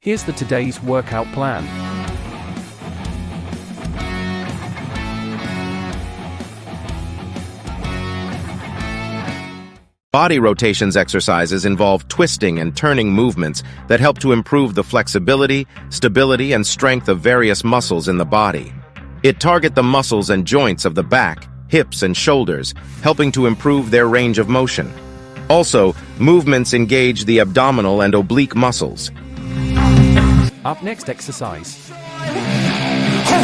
Here's today's workout plan. Body rotations exercises involve twisting and turning movements that help to improve the flexibility, stability, and strength of various muscles in the body. It targets the muscles and joints of the back, hips, and shoulders, helping to improve their range of motion. Also, movements engage the abdominal and oblique muscles. Up next, exercise.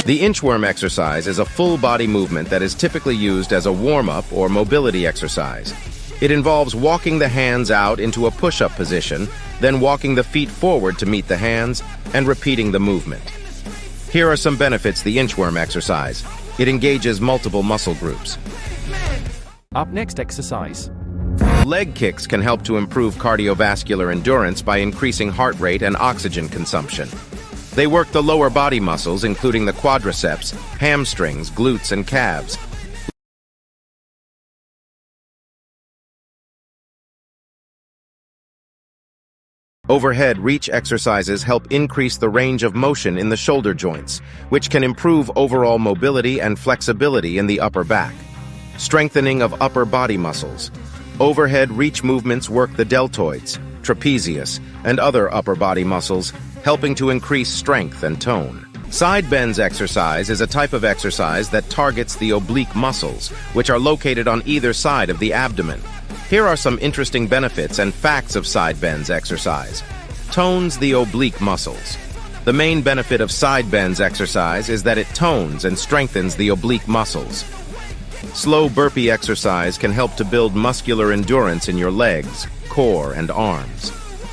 The inchworm exercise is a full-body movement that is typically used as a warm-up or mobility exercise. It involves walking the hands out into a push-up position, then walking the feet forward to meet the hands, and repeating the movement. Here are some benefits of the inchworm exercise. It engages multiple muscle groups. Up next, exercise. Leg kicks can help to improve cardiovascular endurance by increasing heart rate and oxygen consumption. They work the lower body muscles, including the quadriceps, hamstrings, glutes, and calves. Overhead reach exercises help increase the range of motion in the shoulder joints, which can improve overall mobility and flexibility in the upper back. Strengthening of upper body muscles. Overhead reach movements work the deltoids, trapezius, and other upper body muscles, helping to increase strength and tone. Side bends exercise is a type of exercise that targets the oblique muscles, which are located on either side of the abdomen. Here are some interesting benefits and facts of side bends exercise. Tones the oblique muscles. The main benefit of side bends exercise is that it tones and strengthens the oblique muscles. Slow burpee exercise can help to build muscular endurance in your legs, core, and arms.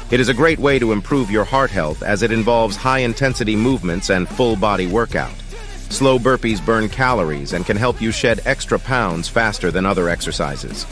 It is a great way to improve your heart health as it involves high-intensity movements and full-body workout. Slow burpees burn calories and can help you shed extra pounds faster than other exercises.